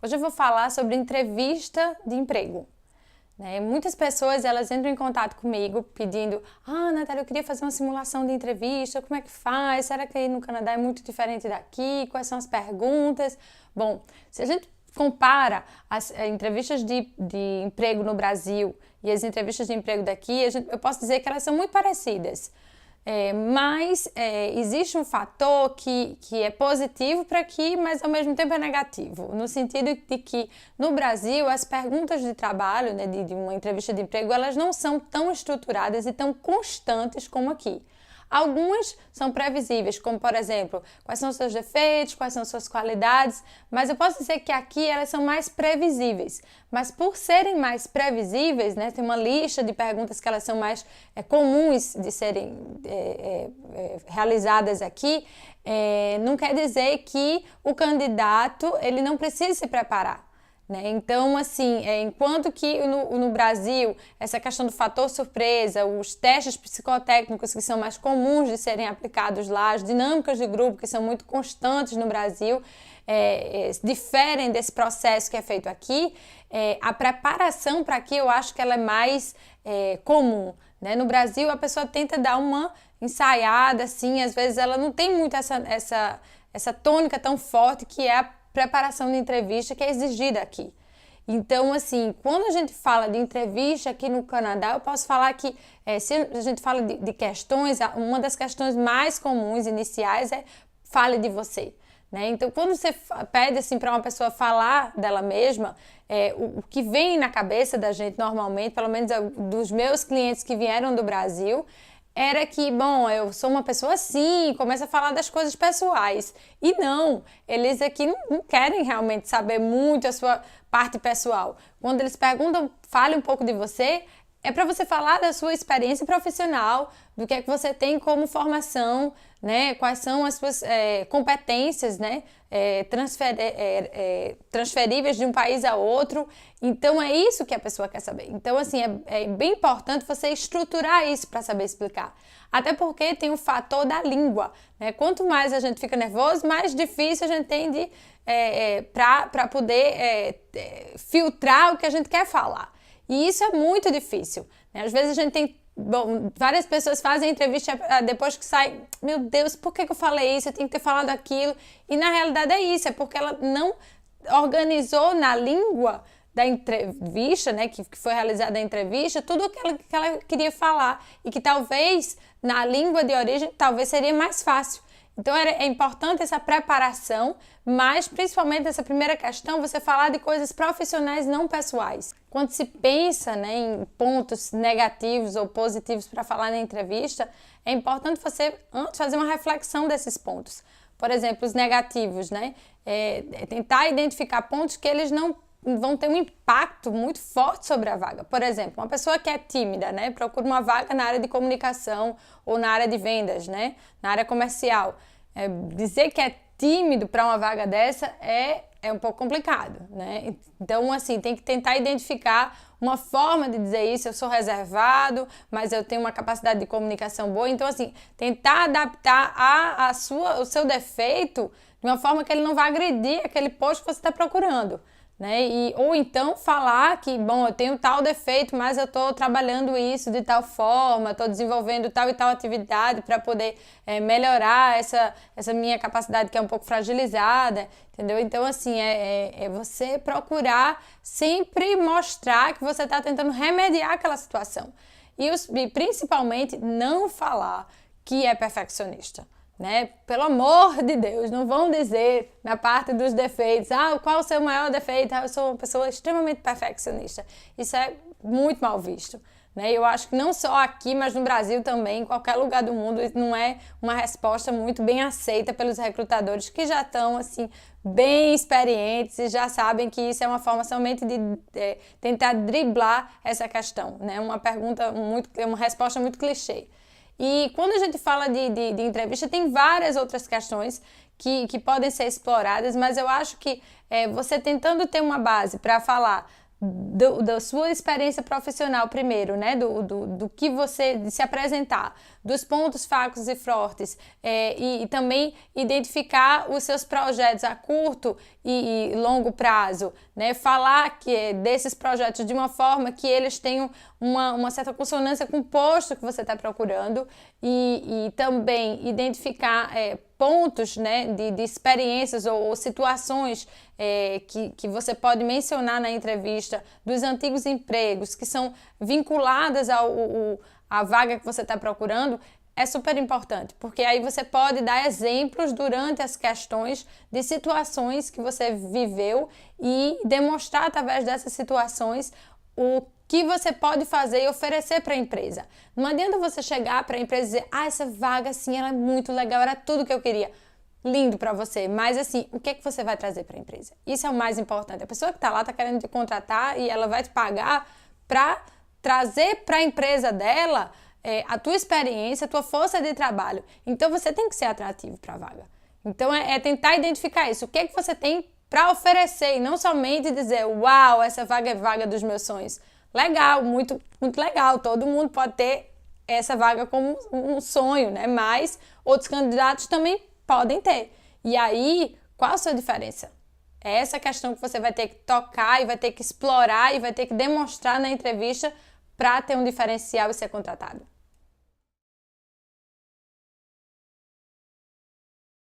Hoje eu vou falar sobre entrevista de emprego. Muitas pessoas elas entram em contato comigo pedindo: Natália, eu queria fazer uma simulação de entrevista, como é que faz? Será que aí no Canadá é muito diferente daqui? Quais são as perguntas? Bom, se a gente compara as entrevistas de emprego no Brasil e as entrevistas de emprego daqui, eu posso dizer que elas são muito parecidas. Mas existe um fator que é positivo para aqui, mas ao mesmo tempo é negativo, no sentido de que no Brasil as perguntas de trabalho, de uma entrevista de emprego, elas não são tão estruturadas e tão constantes como aqui. Algumas são previsíveis, como por exemplo, quais são os seus defeitos, quais são as suas qualidades, mas eu posso dizer que aqui elas são mais previsíveis. Mas por serem mais previsíveis, tem uma lista de perguntas que elas são mais comuns de serem realizadas aqui, não quer dizer que o candidato ele não precisa se preparar. Então, assim, enquanto que no Brasil, essa questão do fator surpresa, os testes psicotécnicos que são mais comuns de serem aplicados lá, as dinâmicas de grupo que são muito constantes no Brasil, diferem desse processo que é feito aqui, a preparação para aqui eu acho que ela é mais comum. No Brasil, a pessoa tenta dar uma ensaiada, assim, às vezes ela não tem muito essa tônica tão forte que é a preparação de entrevista que é exigida aqui. Então, assim, quando a gente fala de entrevista aqui no Canadá, eu posso falar que, se a gente fala de questões, uma das questões mais comuns iniciais é fale de você. Então, quando você pede assim, para uma pessoa falar dela mesma, o que vem na cabeça da gente normalmente, pelo menos dos meus clientes que vieram do Brasil, era que, bom, eu sou uma pessoa assim, começa a falar das coisas pessoais. E não, eles aqui não querem realmente saber muito a sua parte pessoal. Quando eles perguntam, fale um pouco de você, é para você falar da sua experiência profissional, do que é que você tem como formação, quais são as suas competências, transferíveis de um país a outro. Então, é isso que a pessoa quer saber. Então, assim, é bem importante você estruturar isso para saber explicar. Até porque tem o fator da língua. Quanto mais a gente fica nervoso, mais difícil a gente tem para poder filtrar o que a gente quer falar. E isso é muito difícil. Às vezes a gente tem... Bom, várias pessoas fazem entrevista depois que sai, meu Deus, por que eu falei isso? Eu tenho que ter falado aquilo. E na realidade é isso, é porque ela não organizou na língua da entrevista, que foi realizada a entrevista, tudo o que ela queria falar. E que talvez na língua de origem, talvez seria mais fácil. Então é importante essa preparação, mas principalmente essa primeira questão, você falar de coisas profissionais, não pessoais. Quando se pensa em pontos negativos ou positivos para falar na entrevista, é importante você antes fazer uma reflexão desses pontos. Por exemplo, os negativos, tentar identificar pontos que eles não vão ter um impacto muito forte sobre a vaga. Por exemplo, uma pessoa que é tímida, procura uma vaga na área de comunicação ou na área de vendas, na área comercial. Dizer que é tímido para uma vaga dessa é um pouco complicado, Então, assim, tem que tentar identificar uma forma de dizer isso. Eu sou reservado, mas eu tenho uma capacidade de comunicação boa. Então, assim, tentar adaptar o seu defeito de uma forma que ele não vá agredir aquele posto que você está procurando. Ou então falar que, bom, eu tenho tal defeito, mas eu estou trabalhando isso de tal forma, estou desenvolvendo tal e tal atividade para poder melhorar essa minha capacidade que é um pouco fragilizada, entendeu? Então, assim, é você procurar sempre mostrar que você está tentando remediar aquela situação. E principalmente não falar que é perfeccionista. Pelo amor de Deus, não vão dizer na parte dos defeitos, qual o seu maior defeito? Eu sou uma pessoa extremamente perfeccionista. Isso é muito mal visto. Eu acho que não só aqui, mas no Brasil também, em qualquer lugar do mundo, isso não é uma resposta muito bem aceita pelos recrutadores que já estão assim, bem experientes e já sabem que isso é uma forma somente de tentar driblar essa questão. Uma resposta muito clichê. E quando a gente fala de entrevista, tem várias outras questões que podem ser exploradas, mas eu acho que você tentando ter uma base para falar da sua experiência profissional primeiro, né? Do que você, de se apresentar, dos pontos fracos e fortes, e também identificar os seus projetos a curto e longo prazo, né? Falar desses projetos de uma forma que eles tenham uma certa consonância com o posto que você está procurando e também identificar pontos, né, de experiências ou situações que você pode mencionar na entrevista dos antigos empregos que são vinculadas à vaga que você está procurando, é super importante, porque aí você pode dar exemplos durante as questões de situações que você viveu e demonstrar através dessas situações o que você pode fazer e oferecer para a empresa. Não adianta você chegar para a empresa e dizer, essa vaga assim, ela é muito legal, era tudo que eu queria. Lindo para você, mas assim, o que é que você vai trazer para a empresa? Isso é o mais importante. A pessoa que está lá está querendo te contratar e ela vai te pagar para trazer para a empresa dela a tua experiência, a tua força de trabalho. Então você tem que ser atrativo para a vaga. Então é tentar identificar isso. O que é que você tem para oferecer e não somente dizer, uau, essa vaga é vaga dos meus sonhos. Legal, muito, muito legal. Todo mundo pode ter essa vaga como um sonho, né? Mas outros candidatos também podem ter. E aí, qual a sua diferença? É essa questão que você vai ter que tocar e vai ter que explorar e vai ter que demonstrar na entrevista para ter um diferencial e ser contratado.